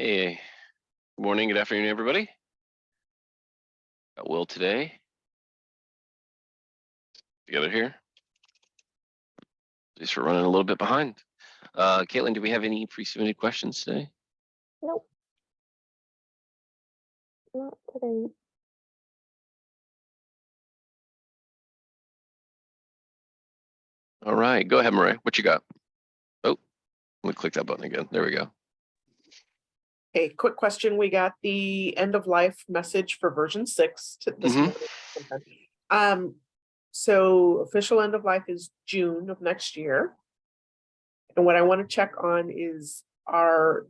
Hey, good morning, good afternoon, everybody. Got Will today together here. At least we're running a little bit behind. Caitlin, do we have any pre-submitted questions today? Nope. Not today. All right, go ahead, Mariah. What you got? Oh, let me click that button again. There we go. A quick question. We got the end of life message for version 6 this Mhm. morning sometime. So official end of life is June of next year. And what I want to check on is our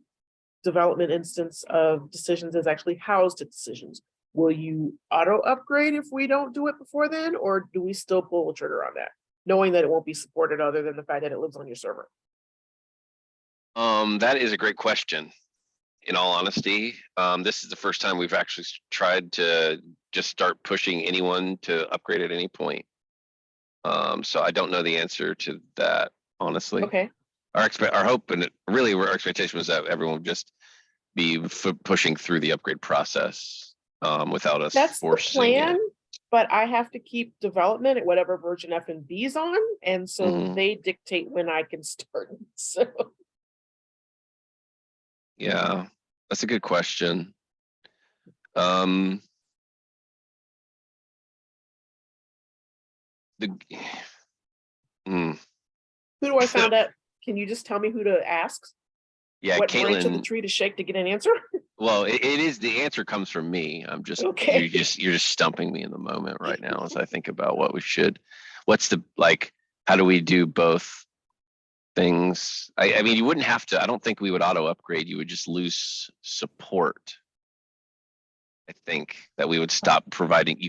development instance of decisions is actually housed at decisions. Will you auto upgrade if we don't do it before then, or do we still pull the trigger on that, knowing that it won't be supported other than the fact that it lives on your server? That is a great question. In all honesty, this is the first time we've actually tried to just start pushing anyone to upgrade at any point. So I don't know the answer to that, honestly. Okay. Our hope and really our expectation was that everyone would just be pushing through the upgrade process without us That's the forcing plan, it. but I have to keep development at whatever version F&B is on, and so Mhm. they dictate when I can start. So Yeah, that's a good question. Um, the mm, who do I found out? Can you just tell me who to ask? yeah, What branch of the Caitlin. tree to shake to get an answer? Well, it is the answer comes from me. I'm just Okay. you're just stumping me in the moment right now as I think about what we should. What's the like? How do we do both things? I mean, you wouldn't have to. I don't think we would auto upgrade. You would just lose support. I think that we would stop providing.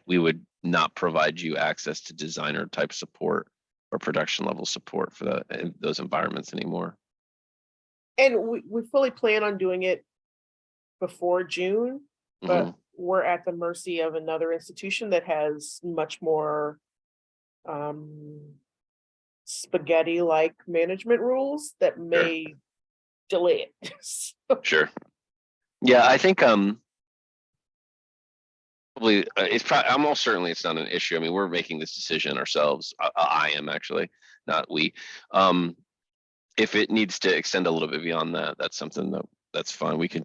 We would not provide you access to designer type support or production level support for those environments anymore. And we fully plan on doing it before June, but Mhm. we're at the mercy of another institution that has much more spaghetti-like management rules that Sure. may delay it. So, Sure. Yeah, I think probably it's probably almost certainly it's not an issue. I mean, we're making this decision ourselves. I am actually, not we. Um, if it needs to extend a little bit beyond that, that's something that's fine. We can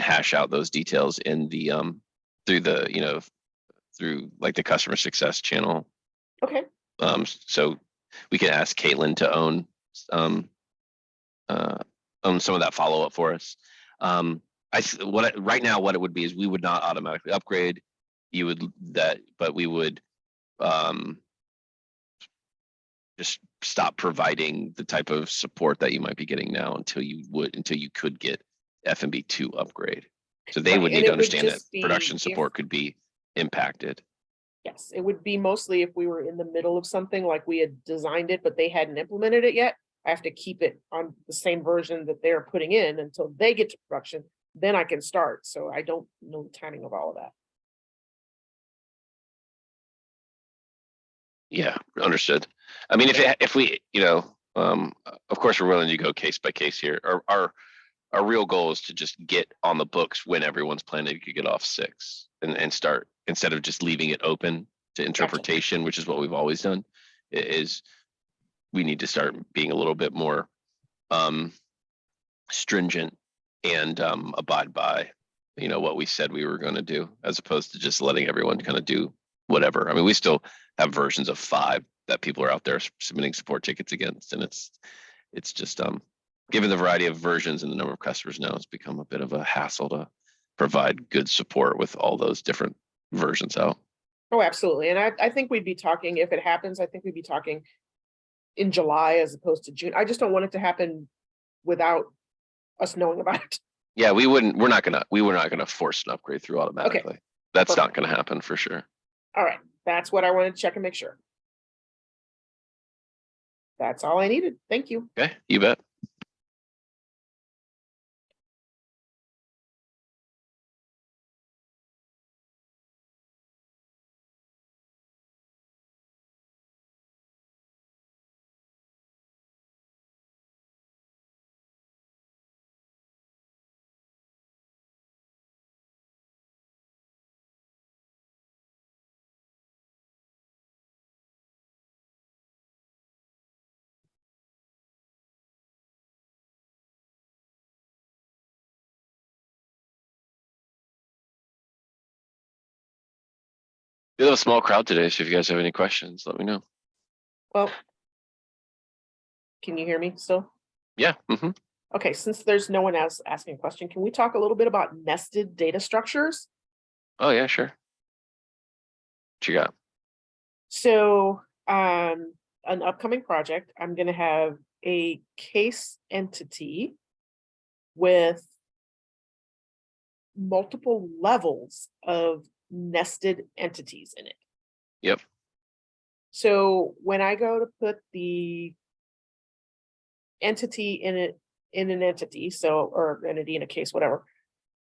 hash out those details in the through the through like the customer success channel. okay. So we can ask Caitlin to um uh own some of that follow up for us. Um, right now what it would be is we would not automatically upgrade. You would that, but we would um just stop providing the type of support that you might be getting now until you could get F&B2 upgrade. So they would Right. need And to it would understand that just be production if, support could be impacted. yes, it would be mostly if we were in the middle of something like we had designed it, but they hadn't implemented it yet. I have to keep it on the same version that they're putting in until they get to production. Then I can start. So I don't know the timing of all of that. Yeah, understood. I mean, if we, of course, we're willing to go case by case here. Our real goal is to just get on the books when everyone's planning to get off 6 and start instead of just leaving it open to interpretation, which is what we've always done. Is we need to start being a little bit more stringent and abide by what we said we were going to do, as opposed to just letting everyone kind of do whatever. I mean, we still have versions of 5 that people are out there submitting support tickets against, and it's just given the variety of versions and the number of customers now, it's become a bit of a hassle to provide good support with all those different versions out. Oh, absolutely. And I think we'd be talking, if it happens, I think we'd be talking in July as opposed to June. I just don't want it to happen without us knowing about it. Yeah, we were not gonna force an upgrade through automatically. That's not Perfect. gonna happen for sure. All right. That's what I wanted to check and make sure. That's all I needed. Thank you. Okay, you bet. We have a small crowd today, so if you guys have any questions, let me know. Well, can you hear me still? Yeah. Okay, since there's no one else asking a question, can we talk a little bit about nested data structures? Oh, yeah, sure. What you got? So, an upcoming project, I'm gonna have a case entity with multiple levels of nested entities in it. Yep. So when I go to put the entity in it, in an entity, so, or entity in a case, whatever.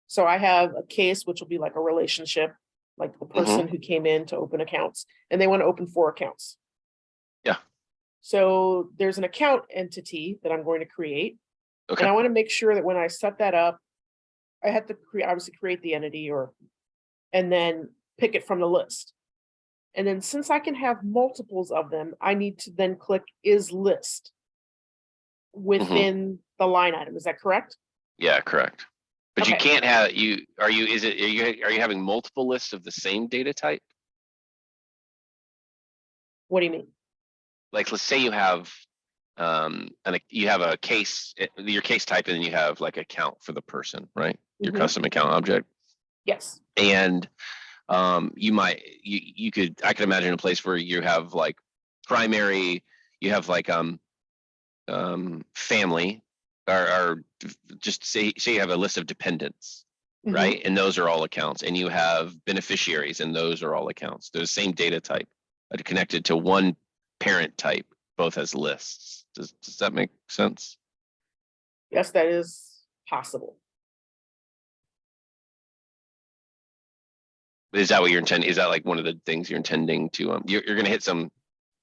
So I have a case, which will be like a relationship, like the person who came in to open accounts, and they want to open 4 accounts. Yeah. So there's an account entity that I'm going to create. And Okay. I want to make sure that when I set that up, I have to obviously create the entity and then pick it from the list. And then since I can have multiples of them, I need to then click is list within the line item. Is that correct? Yeah, correct. But you Okay. can't have are you having multiple lists of the same data type? What do you mean? Like, let's say you have you have a case, your case type, and then you have like account for the person, right? Your Mhm. custom account object. Yes. And you could, I could imagine a place where you have like primary, you have like family, or just say you have a list of dependents, Mhm. right? And those are all accounts, and you have beneficiaries, and those are all accounts. They're the same data type, connected to one parent type, both as lists. Does that make sense? Yes, that is possible. Is that what you're intending? Is that like one of the things you're intending to, you're going to hit some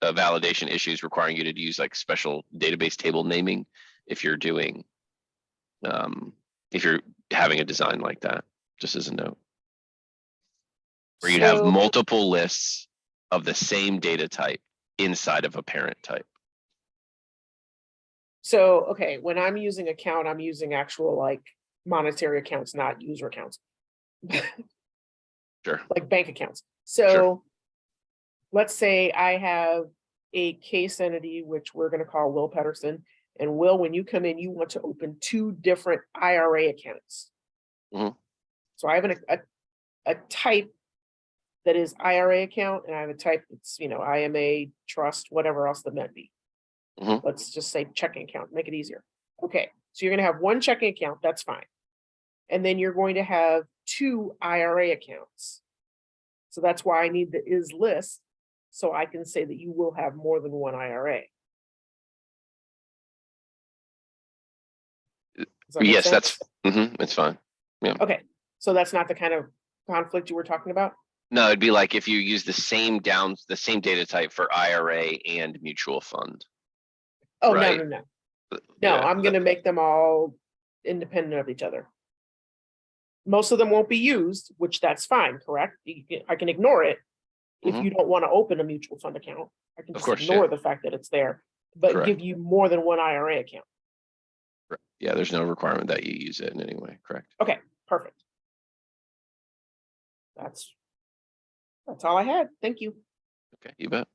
validation issues requiring you to use like special database table naming if you're doing, if you're having a design like that, just as a note. Where you'd have So, multiple lists of the same data type inside of a parent type. okay, when I'm using account, I'm using actual like monetary accounts, not user accounts. Sure. Like bank accounts. So Sure. let's say I have a case entity, which we're going to call Will Pedersen. And Will, when you come in, you want to open 2 different IRA accounts. Mhm. So I have a type that is IRA account, and I have a type that's, IMA, trust, whatever else that might be. Mhm. Let's just say checking account, make it easier. Okay, so you're going to have 1 checking account, that's fine. And then you're going to have 2 IRA accounts. So that's why I need the is list, so I can say that you will have more than 1 IRA. Does that make Yes, sense? it's fine. Yeah. Okay, so that's not the kind of conflict you were talking about? No, it'd be like if you use the same data type for IRA and mutual fund. Oh, no, Right. no, no. No, Yeah. I'm gonna make them all independent of each other. Most of them won't be used, which that's fine, correct? I can ignore it if Mhm. you don't want to open a mutual fund account. I can Of just course, ignore yeah. the fact that it's there, but Correct. give you more than 1 IRA account. Yeah, there's no requirement that you use it in any way. Correct. Okay, perfect. That's all I had. Thank you. Okay, you bet.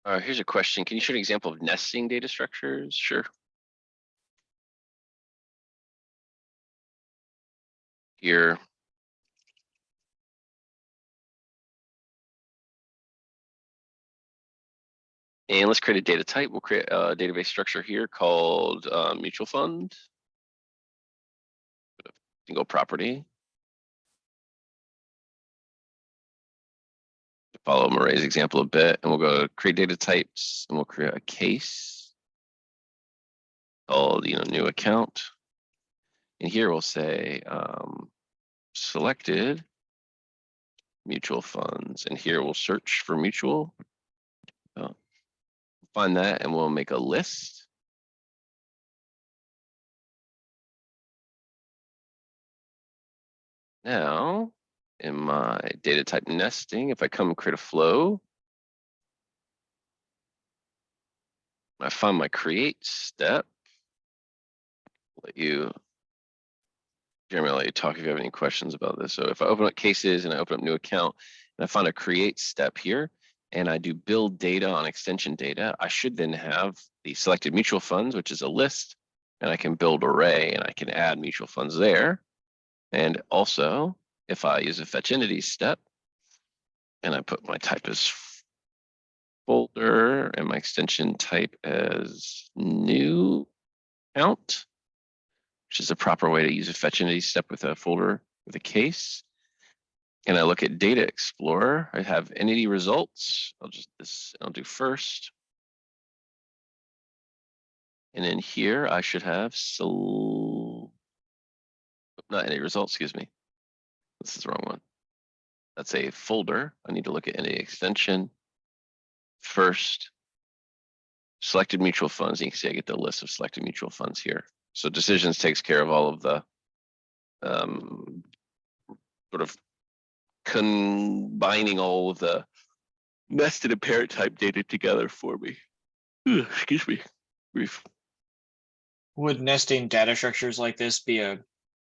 Here's a question. Can you show an example of nesting data structures? Sure. Here. And let's create a data type. We'll create a database structure here called mutual fund. Single property. Follow Murray's example a bit, and we'll go to create data types, and we'll create a case called new account. And here we'll say selected mutual funds, and here we'll search for mutual. Find that, and we'll make a list. Now, in my data type nesting, if I come and create a flow, I find my create step. Jeremy, I'll let you talk if you have any questions about this. So if I open up cases and I open up new account and I find a create step here and I do build data on extension data, I should then have the selected mutual funds, which is a list, and I can build array and I can add mutual funds there. And also, if I use a fetch entities step and I put my type as folder and my extension type as new account, which is the proper way to use a fetch entity step with a folder with a case. And I look at Data Explorer, I have entity results. I'll do first. And then here I should have not entity results, excuse me. This is the wrong one. That's a folder. I need to look at entity extension first. Selected mutual funds. You can see I get the list of selected mutual funds here. So decisions takes care of all of the sort of combining all of the nested and parent type data together for me. Excuse me. Brief. Would nesting data structures like this be a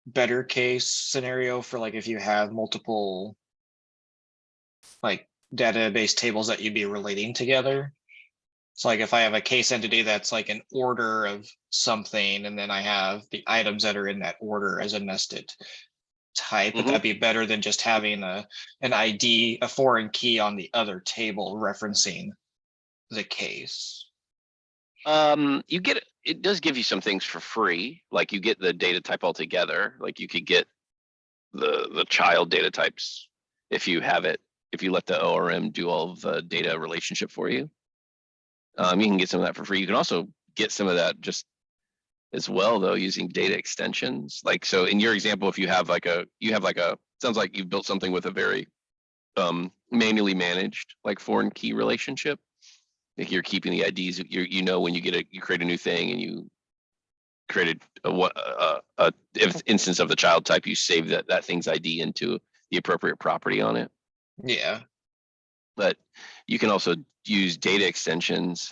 better case scenario for like if you have multiple like database tables that you'd be relating together? So like if I have a case entity that's like an order of something, and then I have the items that are in that order as a nested type, would that be better than just having an ID, a foreign key on the other table referencing the case? It does give you some things for free, like you get the data type altogether. Like you could get the child data types if you have it, if you let the ORM do all of the data relationship for you. You can get some of that for free. You can also get some of that just as well though using data extensions. Like so in your example, if you have like a sounds like you've built something with a very manually managed like foreign key relationship. Like you're keeping the IDs. When you create a new thing and you created a instance of the child type, you save that thing's ID into the appropriate property on it. Yeah. But you can also use data extensions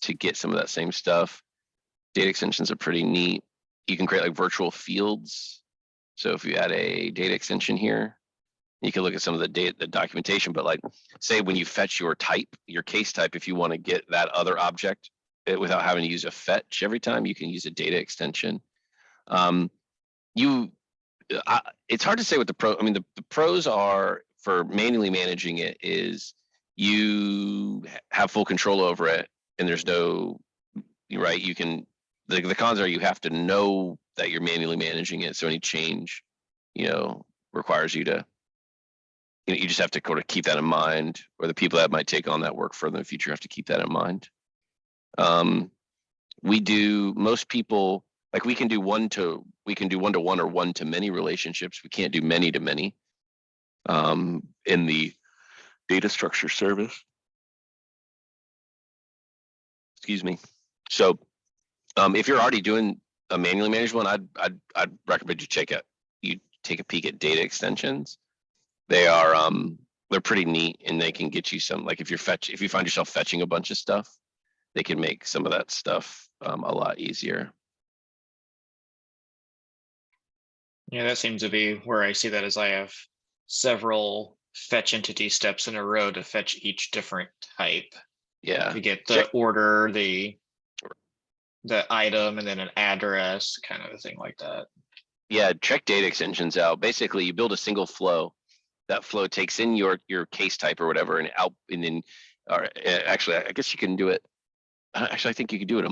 to get some of that same stuff. Data extensions are pretty neat. You can create like virtual fields. So if you add a data extension here, you can look at some of the documentation, but like say when you fetch your type, your case type, if you want to get that other object without having to use a fetch every time, you can use a data extension. It's hard to say what the pros are for manually managing it is you have full control over it and there's no, right, you can, the cons are you have to know that you're manually managing it. So any change, requires you to, you just have to kind of keep that in mind, or the people that might take on that work further in the future have to keep that in mind. Most people, like we can do one-to-one or one-to-many relationships. We can't do many-to-many in the data structure service. Excuse me. So if you're already doing a manually managed one, I'd recommend you take a peek at data extensions. They're pretty neat, and they can get you some, like if you find yourself fetching a bunch of stuff, they can make some of that stuff a lot easier. Yeah, that seems to be where I see that, as I have several fetch entity steps in a row to fetch each different type. Yeah, To get the check, order, the item, and then an address, kind of a thing like that. yeah, check data extensions out. Basically, you build a single flow. That flow takes in your case type or whatever and out, and then, or actually, I guess you can do it. Actually, I think you could do it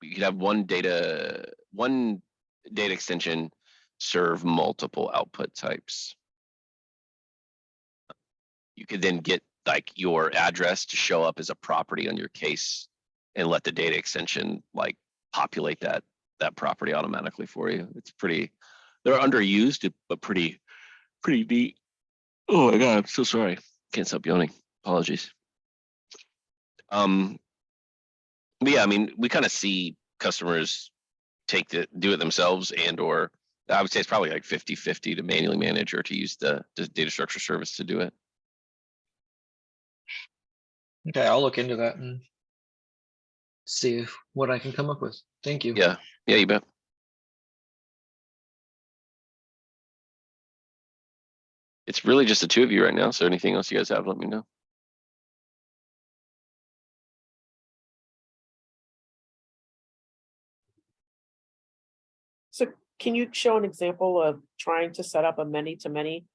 you could have one data extension serve multiple output types. You could then get like your address to show up as a property on your case and let the data extension like populate that property automatically for you. It's pretty, they're underused, but pretty neat. Oh my God, I'm so sorry. Can't stop yawning. Apologies. But yeah, I mean, we kind of see customers do it themselves, and or I would say it's probably like 50-50 to manually manage or to use the data structure service to do it. Okay, I'll look into that and see what I can come up with. Thank you. Yeah, you bet. It's really just the two of you right now. So anything else you guys have, let me know. So can you show an example of trying to set up a many to many?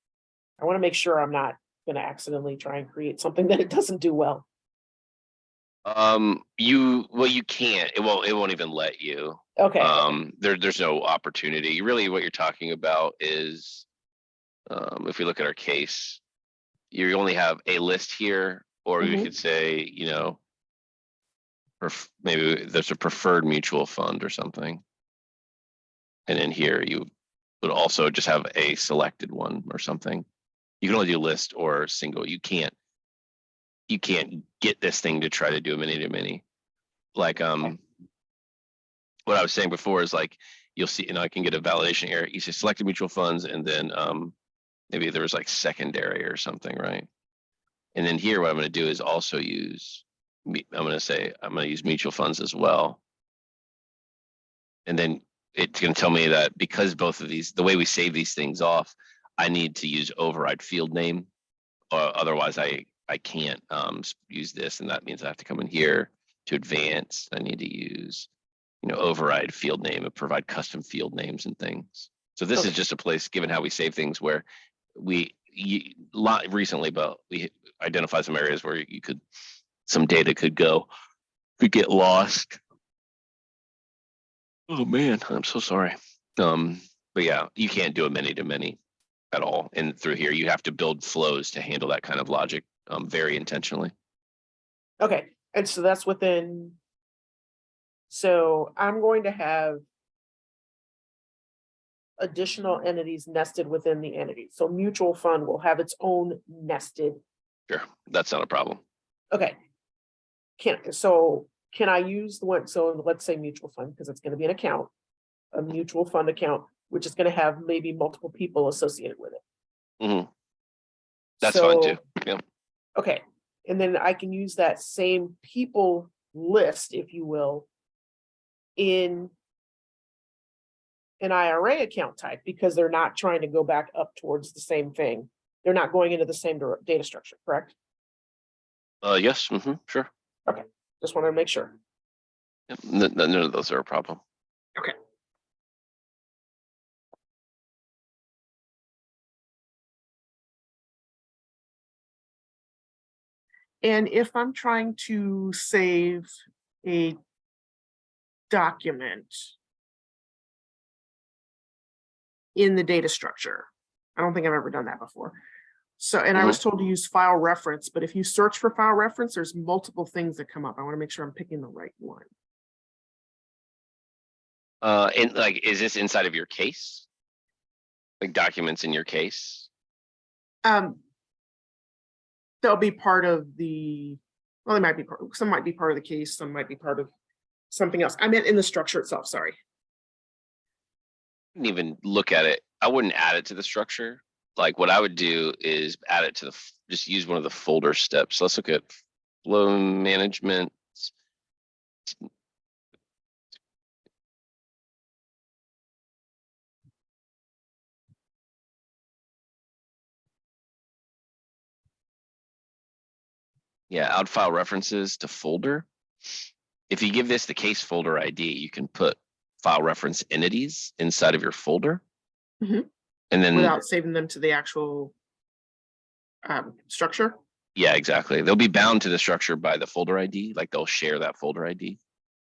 I want to make sure I'm not going to accidentally try and create something that it doesn't do well. You can't. It won't even let you. Okay. There's no opportunity. Really, what you're talking about is, if we look at our case, you only have a list here, or you Mhm. could say, maybe there's a preferred mutual fund or something. And in here, you would also just have a selected one or something. You can only do list or single. You can't get this thing to try to do a many to many. Like, what I was saying before is like, you'll see, I can get a validation error. You say selected mutual funds, and then maybe there was like secondary or something, right? And then here, what I'm going to do is also use, I'm going to use mutual funds as well. And then it's going to tell me that because both of these, the way we save these things off, I need to use override field name, or otherwise I can't use this, and that means I have to come in here to advance. I need to use, override field name and provide custom field names and things. So this is just a place, given how we save things, where recently, but we identified some areas where some data could get lost. Oh man, I'm so sorry. But yeah, you can't do a many to many at all. And through here, you have to build flows to handle that kind of logic very intentionally. Okay. And so that's within. So I'm going to have additional entities nested within the entity. So mutual fund will have its own nested. Sure, that's not a problem. Okay. Can I use the one? So let's say mutual fund, because it's going to be an account, a mutual fund account, which is going to have maybe multiple people associated with it. Mm-hmm. That's fine too. Yeah. Okay. And then I can use that same people list, if you will, in an IRA account type, because they're not trying to go back up towards the same thing. They're not going into the same data structure, correct? Yes. Mm-hmm, sure. Okay. Just wanted to make sure. Yep. None of those are a problem. Okay. And if I'm trying to save a document in the data structure, I don't think I've ever done that before. So, and I was told to use file reference, but if you search for file reference, there's multiple things that come up. I want to make sure I'm picking the right one. And like, is this inside of your case? Like documents in your case? They'll be part of the, well, they might be some might be part of the case, some might be part of something else. I meant in the structure itself, sorry. Didn't even look at it. I wouldn't add it to the structure. Like what I would do is add it to just use one of the folder steps. Let's look at flow management. Yeah, add file references to folder. If you give this the case folder ID, you can put file reference entities inside of your folder. Mhm. And then, Without saving them to the actual structure. yeah, exactly. They'll be bound to the structure by the folder ID, like they'll share that folder ID.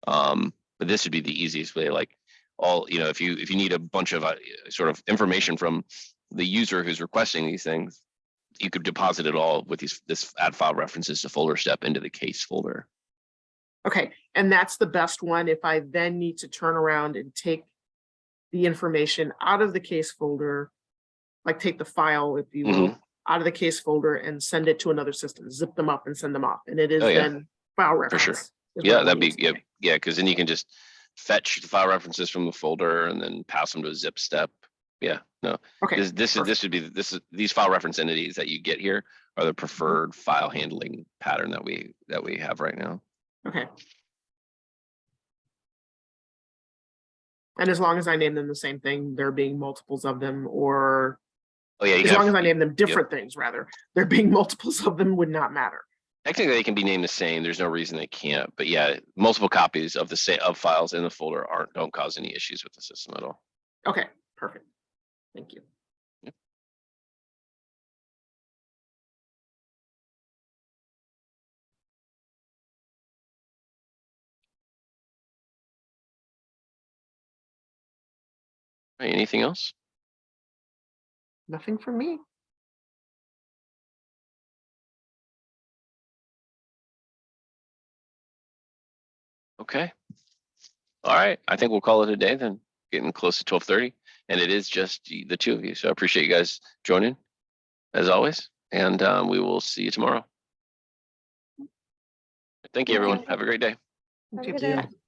But this would be the easiest way, like all, if you need a bunch of sort of information from the user who's requesting these things, you could deposit it all with this add file references to folder step into the case folder. Okay, and that's the best one if I then need to turn around and take the information out of the case folder, like take the file, if you will, out of the case folder and send it to another system, zip them up and send them off. And it is Oh, yeah. then file For reference. sure. is what Yeah, it that'd be, means. yeah, Okay. yeah, because then you can just fetch the file references from the folder and then pass them to a zip step. Yeah, no, Okay, these file reference entities that you get here are the preferred file handling pattern that we have right now. okay. And as long as I name them the same thing, there being multiples of them, or Oh yeah, you as can long have, as I name them different things, rather, there being multiples of them would not matter. technically they can be named the same. There's no reason they can't. But yeah, multiple copies of of files in the folder don't cause any issues with the system at all. Okay, perfect. Thank you. All right, anything else? Nothing from me. Okay. All right. I think we'll call it a day then. Getting close to 12:30, and it is just the two of you. So I appreciate you guys joining, as always, and we will see you tomorrow. Thank you, everyone. Have a great day. Have a Thank good day. you.